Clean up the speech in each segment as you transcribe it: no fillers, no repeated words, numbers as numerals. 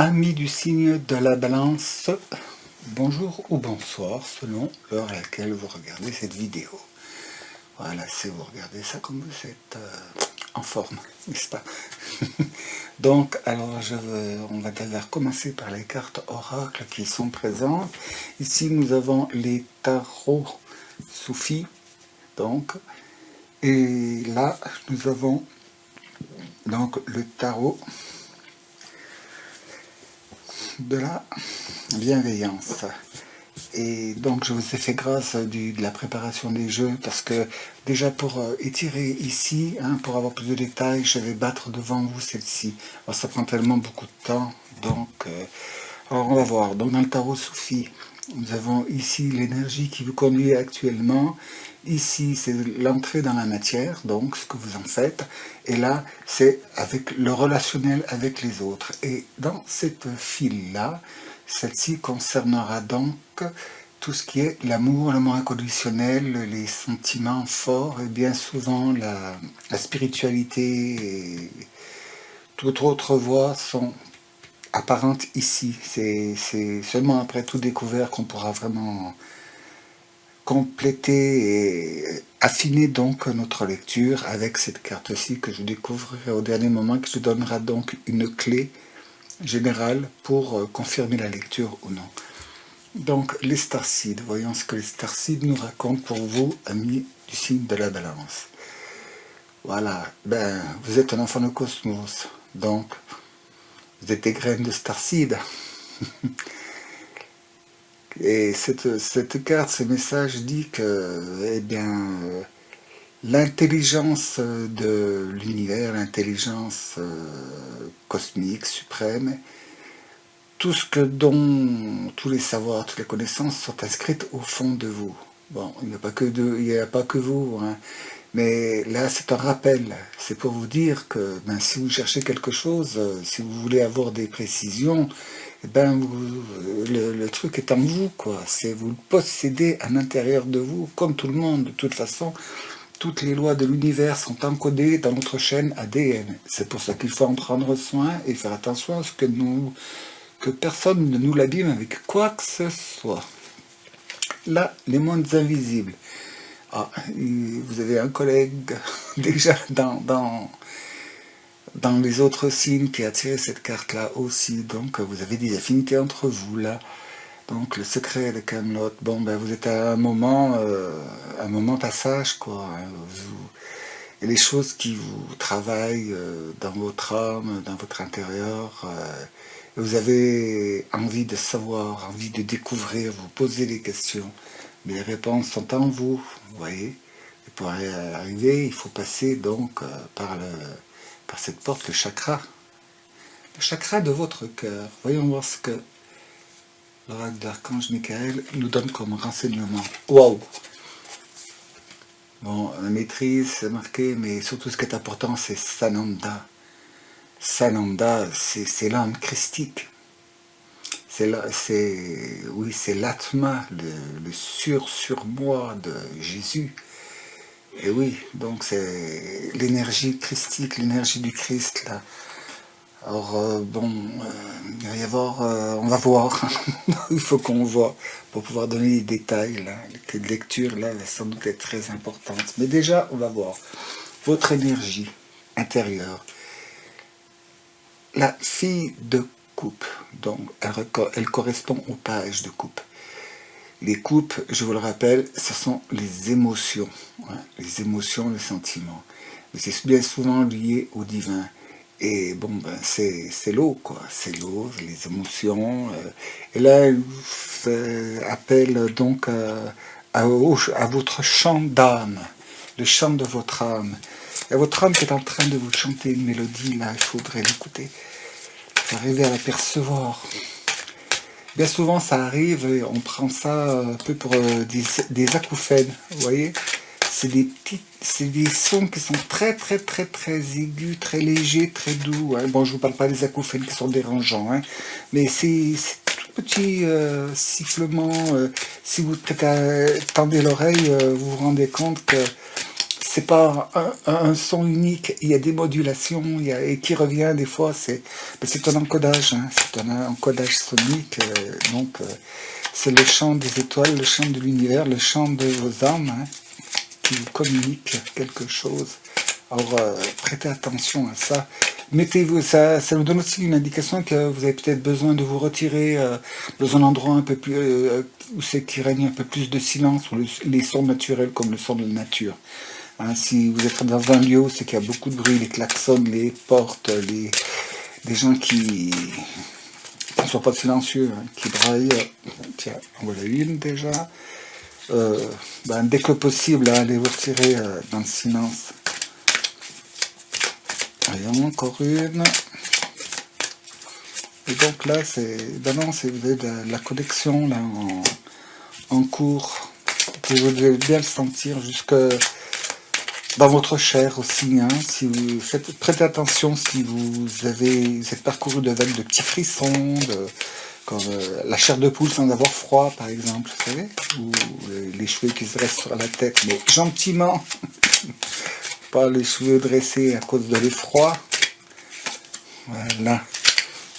Amis du signe de la balance, bonjour ou bonsoir selon l'heure à laquelle vous regardez cette vidéo. Voilà, si vous regardez ça comme vous êtes en forme, n'est-ce pas? Donc, alors on va d'abord commencer par les cartes oracles qui sont présentes. Ici, nous avons les tarots soufis, donc, et là, nous avons donc le tarot de la bienveillance. Et donc je vous ai fait grâce de la préparation des jeux parce que déjà pour étirer ici, pour avoir plus de détails, je vais battre devant vous celle-ci. Alors ça prend tellement beaucoup de temps, donc alors on va voir. Donc dans le tarot soufi, nous avons ici l'énergie qui vous conduit actuellement. Ici, c'est l'entrée dans la matière, donc ce que vous en faites. Et là, c'est avec le relationnel avec les autres. Et dans cette file-là, celle-ci concernera donc tout ce qui est l'amour, l'amour inconditionnel, les sentiments forts et bien souvent la spiritualité et toute autre voie sont apparentes ici. C'est seulement après tout découvert qu'on pourra vraiment compléter et affiner donc notre lecture avec cette carte-ci que je découvrirai au dernier moment, qui te donnera donc une clé générale pour confirmer la lecture ou non. Donc les starseeds, voyons ce que les starseeds nous racontent pour vous, amis du signe de la balance. Voilà, vous êtes un enfant de cosmos, donc vous êtes des graines de starseed. Et cette carte, ce message dit que, l'intelligence de l'univers, l'intelligence cosmique, suprême, tout ce tous les savoirs, toutes les connaissances sont inscrites au fond de vous. Bon, il n'y a pas que vous, mais là c'est un rappel. C'est pour vous dire que si vous cherchez quelque chose, si vous voulez avoir des précisions, le truc est en vous, quoi. Vous le possédez à l'intérieur de vous, comme tout le monde. De toute façon, toutes les lois de l'univers sont encodées dans notre chaîne ADN. C'est pour ça qu'il faut en prendre soin et faire attention à ce que personne ne nous l'abîme avec quoi que ce soit. Là, les mondes invisibles. Vous avez un collègue déjà dans les autres signes qui a tiré cette carte-là aussi. Donc, vous avez des affinités entre vous, là. Donc, le secret de Camelot. Bon, vous êtes à un moment passage, quoi. Et les choses qui vous travaillent dans votre âme, dans votre intérieur. Vous avez envie de savoir, envie de découvrir, vous posez des questions. Mais les réponses sont en vous, vous voyez. Et pour y arriver, il faut passer donc par cette porte, le chakra. Le chakra de votre cœur. Voyons voir ce que l'oracle d'Archange Michael nous donne comme renseignement. Waouh! Bon, la maîtrise, c'est marqué, mais surtout ce qui est important, c'est Sananda. Sananda, c'est l'âme christique. C'est l'atma, le surmoi de Jésus. Et oui, donc c'est l'énergie christique, l'énergie du Christ, là. Alors, il va y avoir, on va voir, il faut qu'on voit, pour pouvoir donner des détails, là. Les lectures, là, va sans doute être très importante. Mais déjà, on va voir votre énergie intérieure. La fille de coupe, donc, elle correspond aux pages de coupe. Les coupes, je vous le rappelle, ce sont les émotions, les émotions, les sentiments. Mais c'est bien souvent lié au divin. Et c'est l'eau, quoi. C'est l'eau, les émotions. Et là, elle fait appel donc à votre chant d'âme, le chant de votre âme. Et votre âme qui est en train de vous chanter une mélodie, là, il faudrait l'écouter. Arriver à l'apercevoir. Bien souvent, ça arrive et on prend ça un peu pour des acouphènes, vous voyez. C'est des sons qui sont très, très, très, très aigus, très légers, très doux. Bon, je vous parle pas des acouphènes qui sont dérangeants, mais c'est tout petit sifflement. Si vous tendez l'oreille, vous vous rendez compte que c'est pas un son unique, il y a des modulations, et qui revient des fois, c'est un encodage, hein, c'est un encodage sonique, c'est le chant des étoiles, le chant de l'univers, le chant de vos âmes, hein, qui vous communique quelque chose. Alors, prêtez attention à ça. Mettez-vous, ça vous donne aussi une indication que vous avez peut-être besoin de vous retirer dans un endroit un peu plus où c'est qu'il règne un peu plus de silence, où les sons naturels comme le son de la nature. Hein, si vous êtes dans un lieu où c'est qu'il y a beaucoup de bruit, les klaxons, les portes, des gens qui ne sont pas silencieux, hein, qui braillent. Tiens, en voilà une déjà. Dès que possible, hein, allez vous retirer dans le silence. Allez, encore une. Et donc là, vous avez de la connexion là, en cours. Et vous devez bien le sentir jusque dans votre chair aussi. Hein, si vous prêtez attention si vous êtes parcouru de vagues de petits frissons, comme la chair de poule sans avoir froid, par exemple, vous savez, ou les cheveux qui se restent sur la tête, mais gentiment, pas les cheveux dressés à cause de l'effroi. Voilà.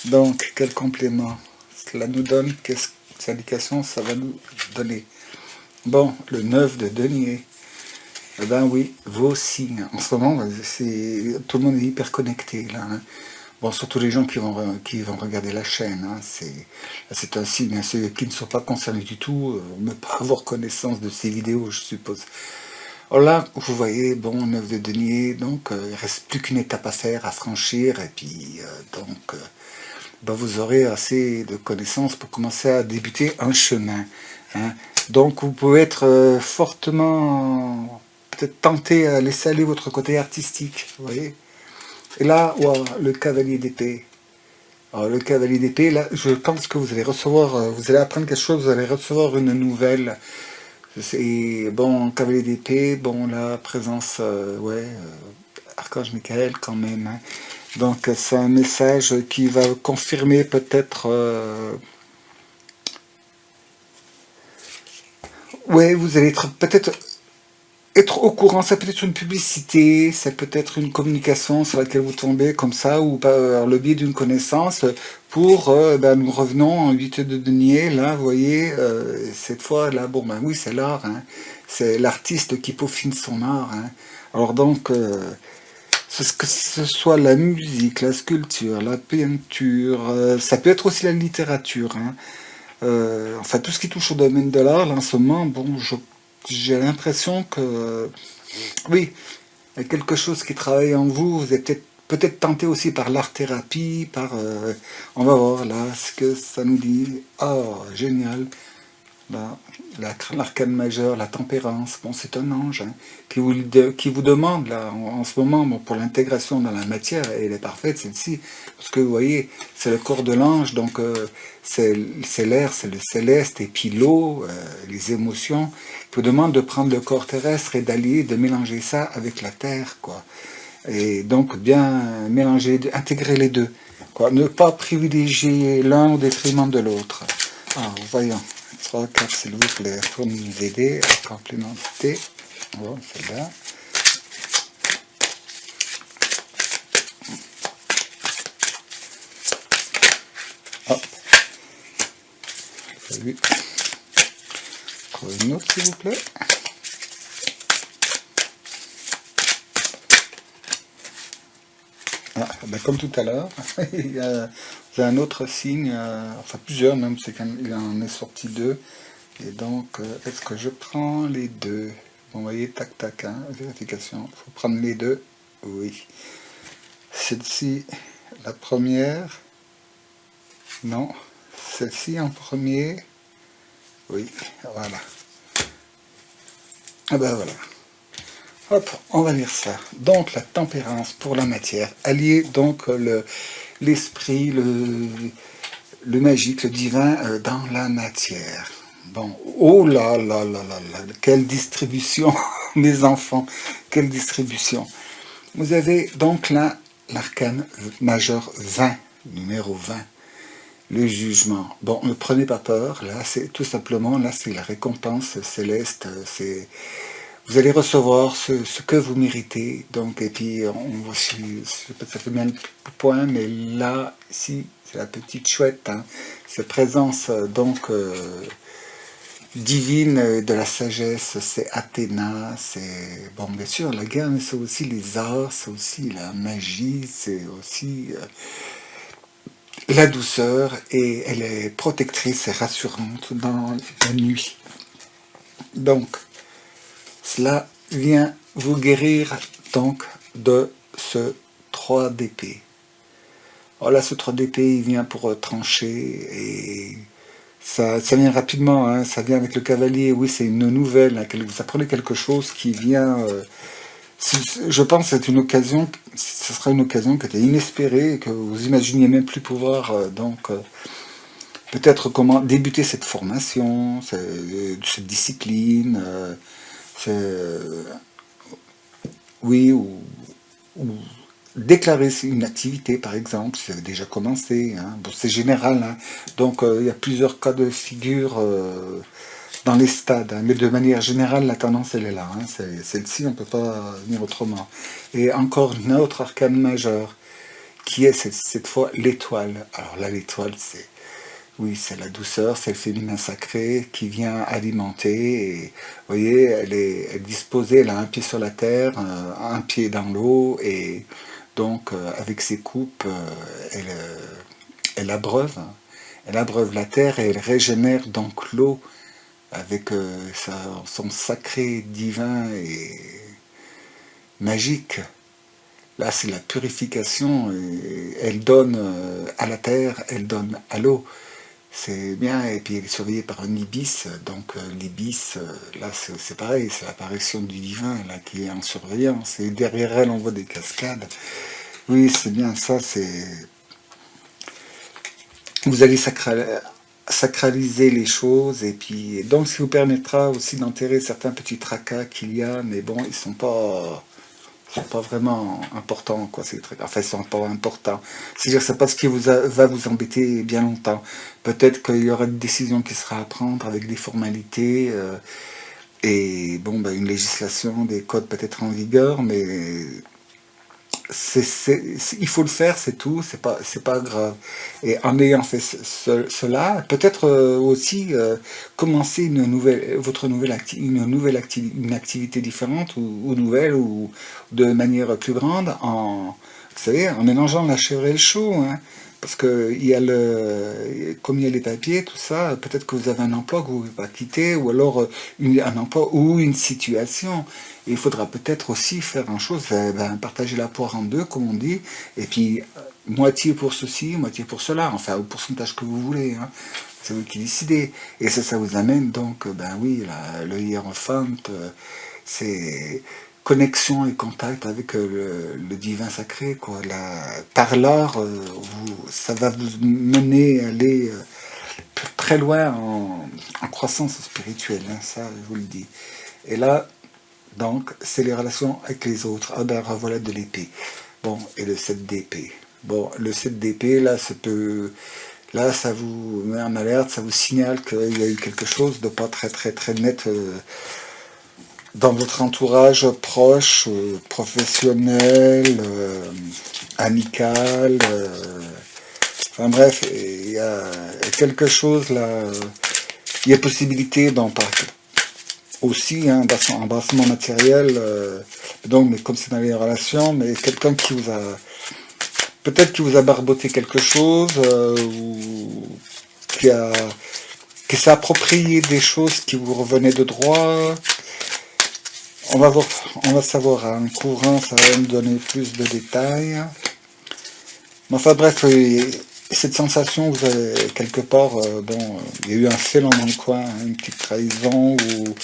Donc, quel complément cela nous donne? Quelles indications ça va nous donner? Bon, le 9 de denier. Eh ben oui, vos signes. En ce moment, tout le monde est hyper connecté, là. Hein. Bon, surtout les gens qui vont regarder la chaîne. Hein. C'est un signe. Hein. Ceux qui ne sont pas concernés du tout ne peuvent pas avoir connaissance de ces vidéos, je suppose. Alors là, vous voyez, bon, 9 de denier, donc il ne reste plus qu'une étape à faire, à franchir, et puis vous aurez assez de connaissances pour commencer à débuter un chemin. Hein. Donc vous pouvez être fortement, peut-être tenté à laisser aller votre côté artistique, vous voyez. Et là, wow, le cavalier d'épée. Alors le cavalier d'épée, là, je pense que vous allez recevoir, vous allez apprendre quelque chose, vous allez recevoir une nouvelle. C'est bon, cavalier d'épée, bon, la présence, Archange Michael quand même. Hein. Donc c'est un message qui va confirmer peut-être... vous allez peut-être être au courant, ça peut être une publicité, ça peut être une communication sur laquelle vous tombez comme ça, ou par le biais d'une connaissance, pour, nous revenons en 8 de denier, là, vous voyez, cette fois, là, oui, c'est l'art, hein, c'est l'artiste qui peaufine son art, hein. Alors donc, que ce soit la musique, la sculpture, la peinture, ça peut être aussi la littérature, hein. Enfin, tout ce qui touche au domaine de l'art, là, en ce moment, j'ai l'impression que, oui, il y a quelque chose qui travaille en vous. Vous êtes peut-être tenté aussi par l'art-thérapie, on va voir là ce que ça nous dit. Oh, génial. Là, l'arcane majeur, la tempérance, bon, c'est un ange hein, qui vous demande, là, en ce moment, pour l'intégration dans la matière, elle est parfaite, celle-ci, parce que vous voyez, c'est le corps de l'ange, donc c'est l'air, c'est le céleste, et puis l'eau, les émotions, qui vous demande de prendre le corps terrestre et d'allier, de mélanger ça avec la terre, quoi. Et donc, bien mélanger, intégrer les deux, quoi. Ne pas privilégier l'un au détriment de l'autre. Alors, voyons. 3, 4, s'il vous plaît, pour nous aider à complémenter. Bon, celle-là. Hop. Salut. Encore une autre, s'il vous plaît. Ah, comme tout à l'heure, il y a un autre signe, enfin plusieurs même, c'est qu'il en est sorti deux. Et donc, est-ce que je prends les deux? Bon, vous voyez, tac, tac, hein, vérification. Il faut prendre les deux. Oui. Celle-ci, la première. Non. Celle-ci en premier. Oui, voilà. Ah ben voilà. Hop, on va lire ça. Donc, la tempérance pour la matière. Allier donc l'esprit, le magique, le divin dans la matière. Bon, oh là là là là là, quelle distribution, mes enfants, quelle distribution. Vous avez donc là l'arcane majeur 20, numéro 20, le jugement. Bon, ne prenez pas peur, là c'est tout simplement, là c'est la récompense céleste, c'est... vous allez recevoir ce que vous méritez. Donc, et puis, je sais pas si ça fait bien le point, mais là, ici, c'est la petite chouette, hein, cette présence, divine de la sagesse, c'est Athéna, c'est, bon, bien sûr, la guerre, mais c'est aussi les arts, c'est aussi la magie, c'est aussi la douceur, et elle est protectrice et rassurante dans la nuit. Donc, cela vient vous guérir donc de ce 3 d'épée. Alors là, ce 3 d'épée, il vient pour trancher et ça vient rapidement, hein, ça vient avec le cavalier. Oui, c'est une nouvelle, hein, vous apprenez quelque chose qui vient. Je pense que c'est une occasion, ce sera une occasion qui était inespérée, que vous imaginiez même plus pouvoir. Peut-être comment débuter cette formation, cette discipline. Oui, ou déclarer une activité, par exemple, si ça avait déjà commencé. Hein. Bon, c'est général, hein. Donc il y a plusieurs cas de figure dans les stades, hein. Mais de manière générale, la tendance, elle est là. Hein. Celle-ci, on ne peut pas venir autrement. Et encore une autre arcane majeure, qui est cette fois l'étoile. Alors là, l'étoile, c'est... Oui, c'est la douceur, c'est le féminin sacré qui vient alimenter. Et, vous voyez, elle est disposée, elle a un pied sur la terre, un pied dans l'eau, et donc avec ses coupes, elle abreuve, hein. Elle abreuve la terre et elle régénère donc l'eau avec son sacré divin et magique. Là, c'est la purification. Et elle donne à la terre, elle donne à l'eau. C'est bien, et puis elle est surveillée par un ibis, donc l'ibis, là c'est pareil, c'est l'apparition du divin là, qui est en surveillance, et derrière elle on voit des cascades. Oui, c'est bien ça, c'est... Vous allez sacraliser les choses, et puis donc ça vous permettra aussi d'enterrer certains petits tracas qu'il y a, mais bon, ils sont pas vraiment importants, quoi, ces trucs. Enfin, ils sont pas importants. C'est-à-dire que c'est pas ce qui va vous embêter bien longtemps. Peut-être qu'il y aura une décision qui sera à prendre avec des formalités, et bon, ben, une législation, des codes peut-être en vigueur, mais il faut le faire, c'est tout, c'est pas grave. Et en ayant fait cela, peut-être aussi commencer une activité différente ou nouvelle ou de manière plus grande vous savez, en mélangeant la chèvre et le chou, hein. Parce que comme il y a les papiers, tout ça, peut-être que vous avez un emploi que vous ne pouvez pas quitter, ou alors un emploi ou une situation. Et il faudra peut-être aussi faire une chose, partager la poire en deux, comme on dit, et puis moitié pour ceci, moitié pour cela, enfin au pourcentage que vous voulez, hein. C'est vous qui décidez. Et ça vous amène donc, ben oui, le hiérophant, c'est connexion et contact avec le divin sacré, quoi. Par l'art, ça va vous mener à aller très loin en croissance spirituelle, hein, ça je vous le dis. Et là, donc, c'est les relations avec les autres. Ah ben voilà de l'épée. Bon, et le 7 d'épée. Bon, le 7 d'épée, là, ça vous met en alerte, ça vous signale qu'il y a eu quelque chose de pas très très très net dans votre entourage proche, professionnel, amical. Enfin bref, il y a quelque chose là. Il y a possibilité d'en parler aussi, hein, embrassement matériel, donc, mais comme c'est dans les relations, mais quelqu'un qui vous a, peut-être qui vous a barboté quelque chose, ou qui s'est approprié des choses qui vous revenaient de droit. On va savoir, hein, en courant, ça va me donner plus de détails. Mais enfin bref, cette sensation, vous avez quelque part, bon, il y a eu un félon dans le coin, hein, une petite trahison ou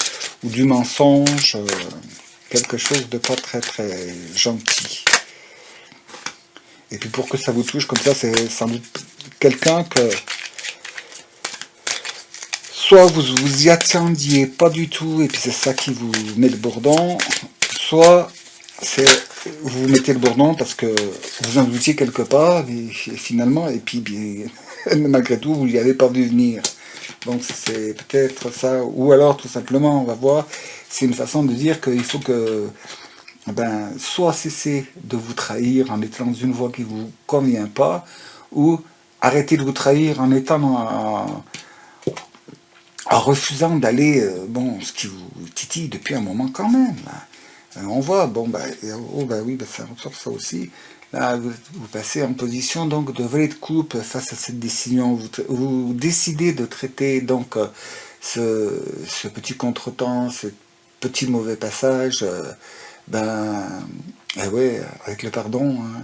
du mensonge, quelque chose de pas très très gentil. Et puis pour que ça vous touche comme ça, c'est sans doute quelqu'un que soit vous y attendiez pas du tout, et puis c'est ça qui vous met le bourdon, soit vous mettez le bourdon parce que vous en doutiez quelque part, et finalement, et puis malgré tout, vous n'y avez pas vu venir. Donc c'est peut-être ça, ou alors tout simplement, on va voir, c'est une façon de dire qu'il faut que, ben, soit cesser de vous trahir en étant dans une voie qui ne vous convient pas, ou arrêter de vous trahir en étant en refusant d'aller, bon, ce qui vous titille depuis un moment quand même. Là. On voit, bon, bah, oh, bah oui, bah, ça ressort ça aussi. Là, vous passez en position donc de valet de coupe face à cette décision. Vous décidez de traiter donc ce petit contretemps, ce petit mauvais passage, ben, ouais, avec le pardon, hein.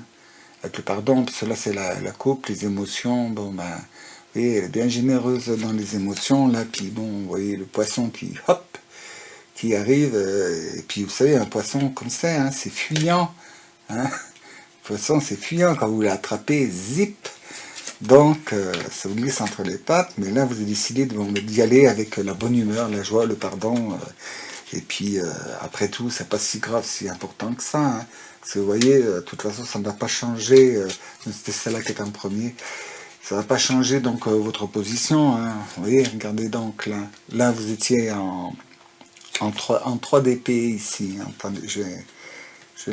Avec le pardon, parce que là c'est la coupe, les émotions, bon ben, vous voyez, elle est bien généreuse dans les émotions, là, puis bon, vous voyez le poisson qui, hop, qui arrive, et puis vous savez, un poisson comme ça, hein, c'est fuyant, hein, le poisson c'est fuyant, quand vous l'attrapez, zip, donc ça vous glisse entre les pattes, mais là vous avez décidé d'y aller avec la bonne humeur, la joie, le pardon, et puis après tout, c'est pas si grave, si important que ça, hein. Parce que vous voyez, de toute façon, ça ne va pas changer, c'était celle-là qui est en premier, ça ne va pas changer donc votre position, hein. Vous voyez, regardez donc là vous étiez en 3 DP ici. Attendez, je vais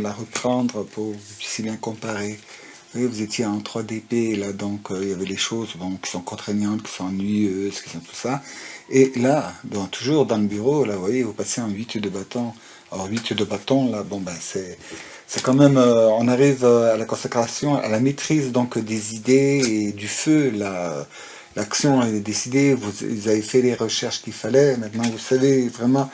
la reprendre pour que vous puissiez bien comparer. Vous voyez, vous étiez en 3 DP, là donc il y avait des choses bon, qui sont contraignantes, qui sont ennuyeuses, qui sont tout ça. Et là, bon, toujours dans le bureau, là vous voyez, vous passez en 8 de bâton. Alors 8 de bâton, là, bon ben c'est quand même, on arrive à la consécration, à la maîtrise donc des idées et du feu, là. L'action est décidée, vous avez fait les recherches qu'il fallait, maintenant vous savez vraiment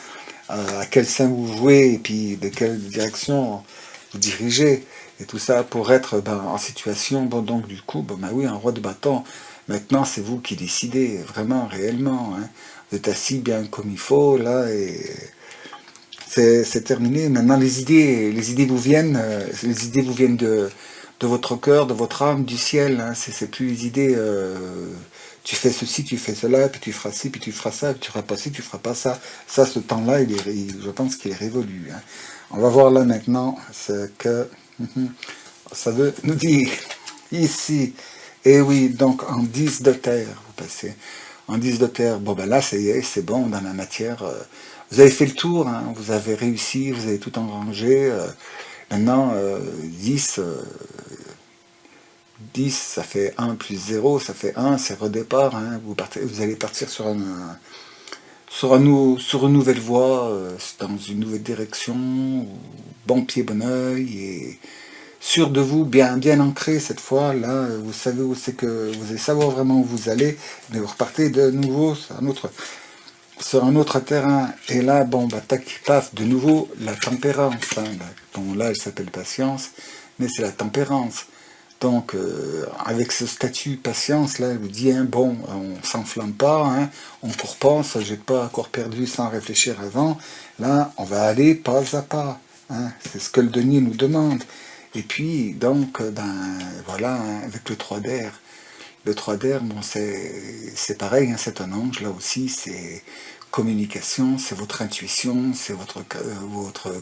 à quel sein vous jouez et puis de quelle direction vous dirigez. Et tout ça pour être ben, en situation, bon donc du coup, ben oui, un roi de bâton, maintenant c'est vous qui décidez, vraiment, réellement. Hein. Vous êtes assis bien comme il faut, là, et c'est terminé. Maintenant les idées vous viennent, les idées vous viennent de votre cœur, de votre âme, du ciel. Hein. C'est plus les idées, tu fais ceci, tu fais cela, puis tu feras ci, puis tu feras ça, puis tu feras pas ci, tu feras pas ça. Ça, ce temps-là, je pense qu'il est révolu. Hein. On va voir là maintenant ce que ça veut nous dire ici. Et oui, donc en 10 de terre, vous passez. En 10 de terre, bon ben là, ça y est, c'est bon, dans la matière. Vous avez fait le tour, hein, vous avez réussi, vous avez tout enrangé. Maintenant, 10, 10, ça fait 1 plus 0, ça fait 1, c'est redépart. Hein, vous allez partir sur une nouvelle voie, dans une nouvelle direction, bon pied, bon oeil, et sûr de vous, bien ancré cette fois. Là, vous savez où c'est que vous allez savoir vraiment où vous allez, mais vous repartez de nouveau sur un autre terrain. Et là, bon, bah, tac, paf, de nouveau, la tempérance. Hein, bon, là, elle s'appelle patience, mais c'est la tempérance. Donc, avec ce statut patience, là, elle vous dit, hein, bon, on s'enflamme pas, hein, on court pas, on se jette pas à corps perdu sans réfléchir avant. Là, on va aller pas à pas. Hein, c'est ce que le denier nous demande. Et puis, donc, ben, voilà, hein, avec le 3 d'air. Le 3 d'air, bon, c'est pareil, hein, c'est un ange, là aussi, c'est communication, c'est votre intuition, c'est votre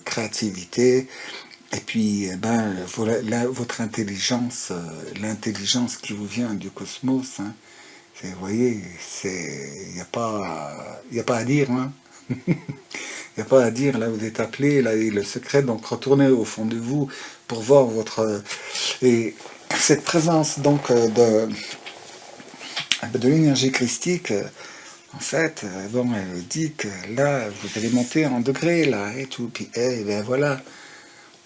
créativité, et puis, eh ben, voilà, votre intelligence, l'intelligence qui vous vient du cosmos, hein, vous voyez, il n'y a y a pas à dire, hein. Il n'y a pas à dire, là vous êtes appelé, là, et le secret, donc retournez au fond de vous pour voir votre... et cette présence donc de l'énergie christique, en fait, bon, elle dit que là, vous allez monter en degré, là, et tout, puis, eh ben voilà,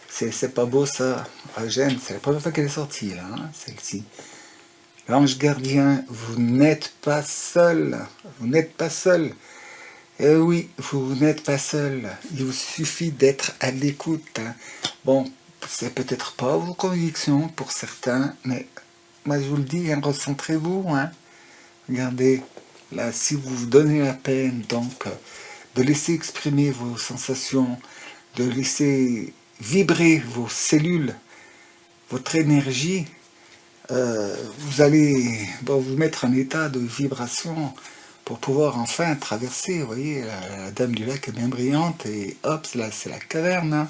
c'est pas beau ça, Eugène, c'est la première fois qu'elle est sortie, là, hein, celle-ci. L'ange gardien, vous n'êtes pas seul, vous n'êtes pas seul. Eh oui, vous n'êtes pas seul. Il vous suffit d'être à l'écoute. Hein. Bon, c'est peut-être pas vos convictions pour certains, mais moi je vous le dis, hein, recentrez-vous. Hein. Regardez, là, si vous vous donnez la peine, donc, de laisser exprimer vos sensations, de laisser vibrer vos cellules, votre énergie, vous allez vous mettre en état de vibration pour pouvoir enfin traverser. Vous voyez, la dame du lac est bien brillante et hop, là c'est la caverne. Hein.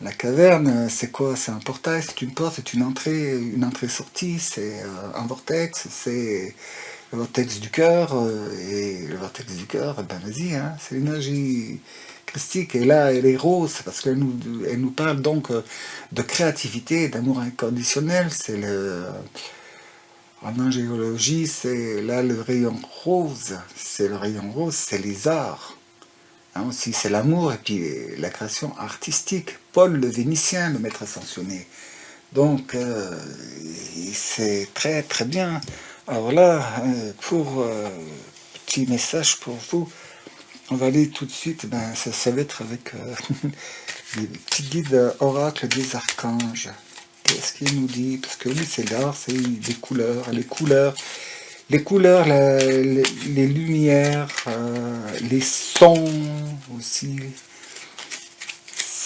La caverne, c'est quoi? C'est un portail, c'est une porte, c'est une entrée-sortie, c'est un vortex, le vortex du cœur, et le vortex du cœur, ben vas-y, hein, c'est l'énergie christique, et là, elle est rose, parce elle nous parle donc de créativité, d'amour inconditionnel, en angéologie, c'est là le rayon rose, c'est les arts, hein, aussi, c'est l'amour, et puis la création artistique. Paul le Vénitien, le maître ascensionné. Donc, c'est très très bien. Alors là, pour petit message pour vous, on va aller tout de suite, ben, ça va être avec les petits guides oracles des archanges. Qu'est-ce qu'il nous dit? Parce que oui, c'est l'art, c'est les couleurs, les lumières, les sons aussi.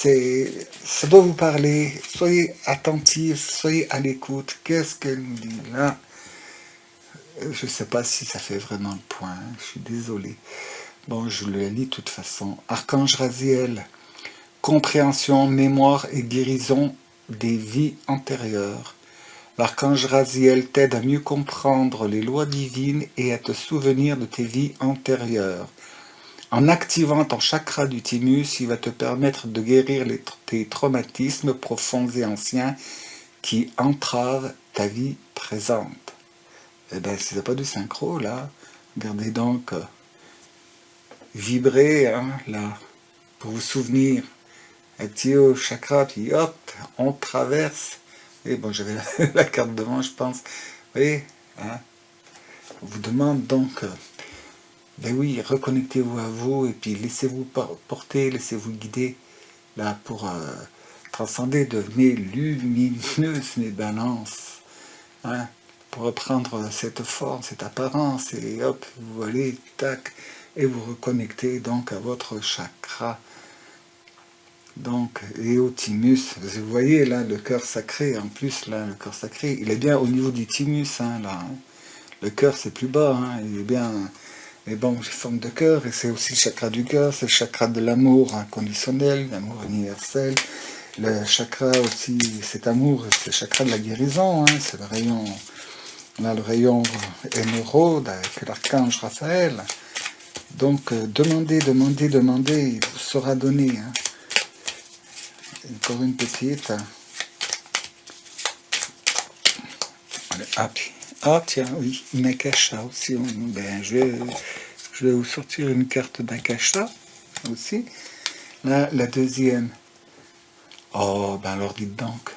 Ça doit vous parler. Soyez attentifs, soyez à l'écoute. Qu'est-ce qu'elle nous dit là? Je ne sais pas si ça fait vraiment le point. Je suis désolé. Bon, je le lis de toute façon. Archange Raziel, compréhension, mémoire et guérison des vies antérieures. L'archange Raziel t'aide à mieux comprendre les lois divines et à te souvenir de tes vies antérieures. En activant ton chakra du thymus, il va te permettre de guérir tes traumatismes profonds et anciens qui entravent ta vie présente. Eh bien, si c'est pas du synchro, là, regardez donc, vibrer, hein, là, pour vous souvenir, activer au chakra, puis hop, on traverse. Et bon, j'avais la carte devant, je pense. Vous voyez, hein, on vous demande donc... ben oui, reconnectez-vous à vous et puis laissez-vous porter, laissez-vous guider là pour transcender, devenir lumineuse mes balances, hein, pour reprendre cette forme, cette apparence et hop, vous allez, tac, et vous reconnectez donc à votre chakra. Donc, et au thymus, vous voyez là le cœur sacré, en plus là, le cœur sacré, il est bien au niveau du thymus, hein, là. Hein. Le cœur c'est plus bas, hein, il est bien... Mais bon, j'ai forme de cœur, et c'est aussi le chakra du cœur, c'est le chakra de l'amour inconditionnel, l'amour universel. Le chakra aussi, cet amour, c'est le chakra de la guérison, hein, c'est le rayon, là, le rayon émeraude avec l'archange Raphaël. Donc, demandez, il vous sera donné. Hein. Encore une petite. Allez, hop. Ah tiens, oui, une akasha aussi. Ben, je vais vous sortir une carte d'akasha aussi. Là, la deuxième. Oh, ben alors dites donc.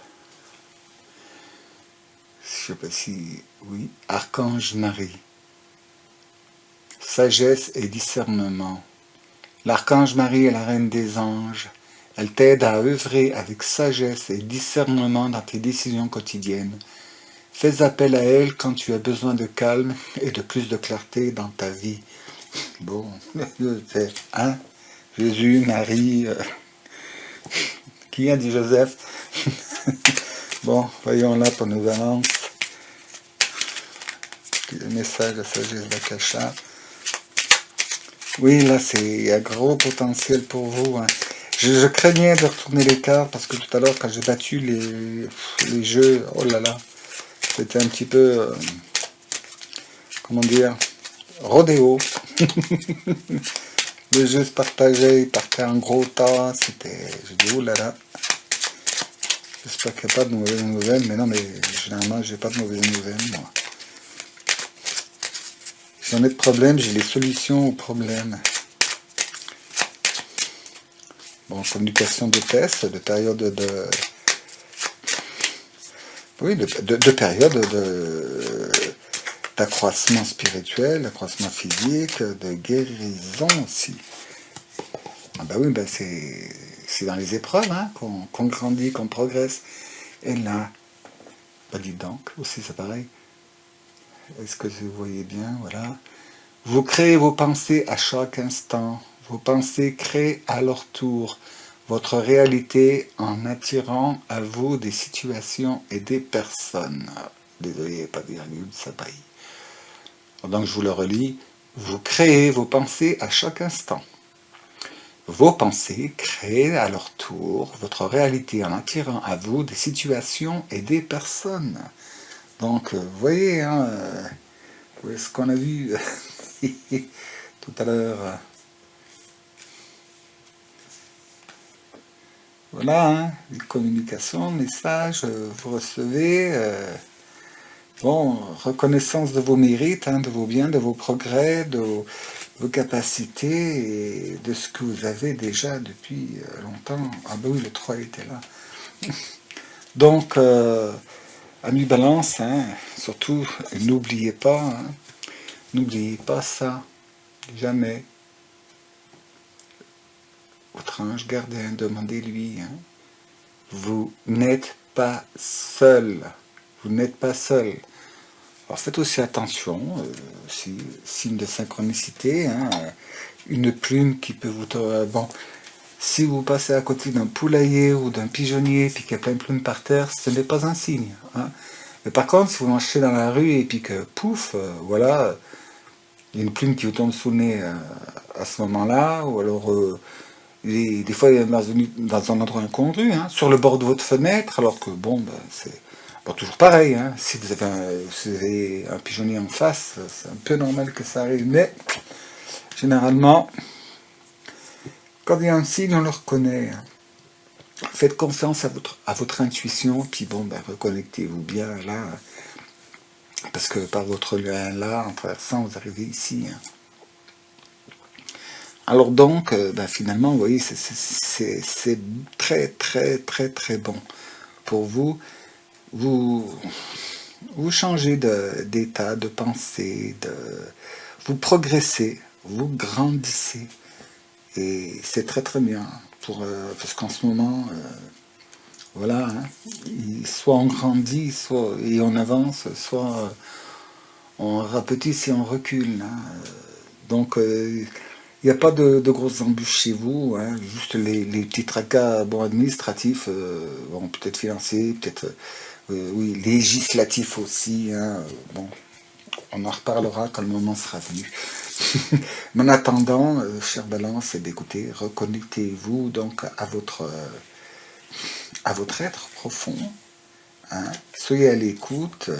Je sais pas si... Oui, Archange Marie. Sagesse et discernement. L'archange Marie est la reine des anges. Elle t'aide à œuvrer avec sagesse et discernement dans tes décisions quotidiennes. Fais appel à elle quand tu as besoin de calme et de plus de clarté dans ta vie. Bon, c'est, hein, Jésus, Marie, qui a dit Joseph? Bon, voyons là pour nos annonces. Le message de sagesse d'Akasha. Oui, là, il y a gros potentiel pour vous. Hein. Je craignais de retourner les cartes parce que tout à l'heure, quand j'ai battu les jeux, oh là là, c'était un petit peu, comment dire, rodéo. Le jeu se partageait, il partait en gros tas, c'était, j'ai dit, oh là là. J'espère qu'il n'y a pas de mauvaises nouvelles, mais non, mais généralement, j'ai pas de mauvaises nouvelles, moi. Jamais de problème, j'ai les solutions aux problèmes. Bon, communication de tests, de période de... Oui, de période d'accroissement spirituel, d'accroissement physique, de guérison aussi. Ah bah oui, bah c'est dans les épreuves hein, qu'on grandit, qu'on progresse. Et là, bah dites donc, aussi c'est pareil. Est-ce que vous voyez bien? Voilà. Vous créez vos pensées à chaque instant. Vos pensées créent à leur tour votre réalité en attirant à vous des situations et des personnes. Désolé, pas de virgule, ça paye. Donc je vous le relis. Vous créez vos pensées à chaque instant. Vos pensées créent à leur tour votre réalité en attirant à vous des situations et des personnes. Donc, vous voyez, hein, Oui, ce qu'on a vu tout à l'heure. Voilà, hein, les communications, messages, vous recevez. Bon, reconnaissance de vos mérites, hein, de vos biens, de vos progrès, de vos capacités et de ce que vous avez déjà depuis longtemps. Ah ben oui, le 3 était là. Donc, amis balance, hein, surtout, n'oubliez pas ça, jamais. Votre ange gardien, demandez-lui, hein, vous n'êtes pas seul. Vous n'êtes pas seul. Alors faites aussi attention, signe de synchronicité, hein, une plume qui peut vous... bon, si vous passez à côté d'un poulailler ou d'un pigeonnier puis qu'il y a plein de plumes par terre, ce n'est pas un signe. Hein. Mais par contre, si vous marchez dans la rue et puis que pouf, voilà, il y a une plume qui vous tombe sous le nez à ce moment-là, ou alors des fois il est dans un endroit incongru, hein, sur le bord de votre fenêtre, alors que bon, ben, c'est bon, toujours pareil, hein, si vous avez un pigeonnier en face, c'est un peu normal que ça arrive, mais généralement, quand il y a un signe, on le reconnaît. Hein. Faites confiance à votre intuition, puis bon, ben, reconnectez-vous bien là, parce que par votre lien là, en traversant, vous arrivez ici. Hein. Alors donc, ben, finalement, vous voyez, c'est très très très très bon pour vous. Vous, vous changez d'état, de pensée, vous progressez, vous grandissez. Et c'est très très bien, parce qu'en ce moment, voilà, hein, soit on grandit, soit et on avance, soit on rapetisse et on recule. Hein. Donc, il n'y a pas de grosses embûches chez vous, hein, juste les petits tracas bon, administratifs, bon, peut-être financiers, peut-être oui, législatifs aussi. Hein, bon, on en reparlera quand le moment sera venu. Mais en attendant, chère Balance, écoutez, reconnectez-vous donc à votre être profond. Hein, soyez à l'écoute.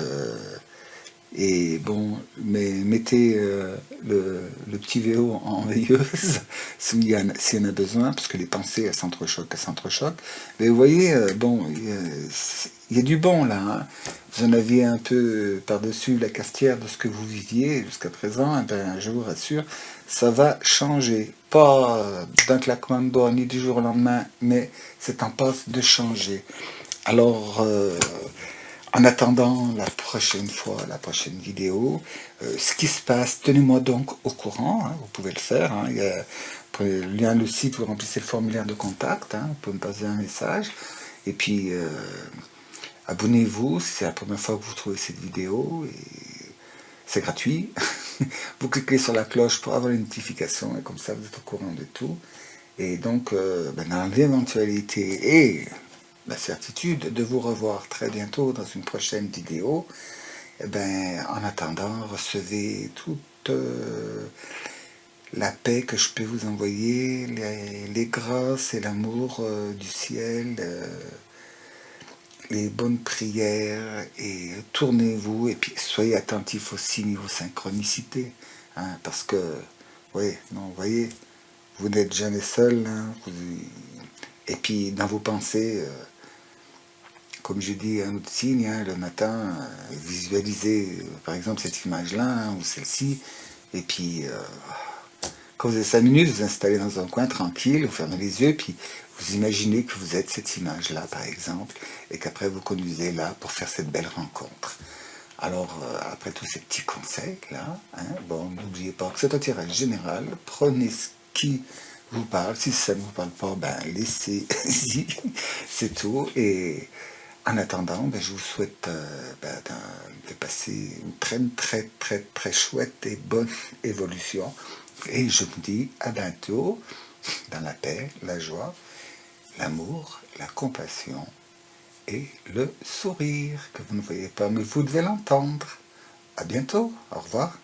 Et bon, mais mettez le petit vélo en veilleuse s'il y en a besoin, parce que les pensées, elles s'entrechoquent. Mais vous voyez, bon, il y a du bon là. Hein. Vous en aviez un peu par-dessus la cafetière de ce que vous viviez jusqu'à présent. Eh ben, je vous rassure, ça va changer. Pas d'un claquement de doigts ni du jour au lendemain, mais c'est en passe de changer. Alors, en attendant la prochaine fois, la prochaine vidéo, ce qui se passe, tenez-moi donc au courant, hein, vous pouvez le faire, hein, il y a le lien le site, vous remplissez le formulaire de contact, hein, vous pouvez me passer un message, et puis abonnez-vous si c'est la première fois que vous trouvez cette vidéo, et c'est gratuit, vous cliquez sur la cloche pour avoir les notifications, et comme ça vous êtes au courant de tout, et donc ben, dans l'éventualité et la certitude de vous revoir très bientôt dans une prochaine vidéo, eh ben, en attendant, recevez toute la paix que je peux vous envoyer, les grâces et l'amour du ciel, les bonnes prières, et tournez-vous, et puis soyez attentifs aussi niveau synchronicité, hein, parce que, oui, non, vous voyez, vous n'êtes jamais seul, hein, et puis dans vos pensées, comme je dis un autre signe, hein, le matin, visualisez par exemple cette image-là, hein, ou celle-ci, et puis quand vous avez 5 minutes, vous installez dans un coin tranquille, vous fermez les yeux, puis vous imaginez que vous êtes cette image-là, par exemple, et qu'après vous conduisez là pour faire cette belle rencontre. Alors, après tous ces petits conseils-là, hein, bon, n'oubliez pas que c'est un tirage général, prenez ce qui vous parle, si ça ne vous parle pas, ben laissez-y, c'est tout, et en attendant, ben, je vous souhaite ben, de passer une très très très très chouette et bonne évolution. Et je vous dis à bientôt dans la paix, la joie, l'amour, la compassion et le sourire que vous ne voyez pas, mais vous devez l'entendre. À bientôt, au revoir.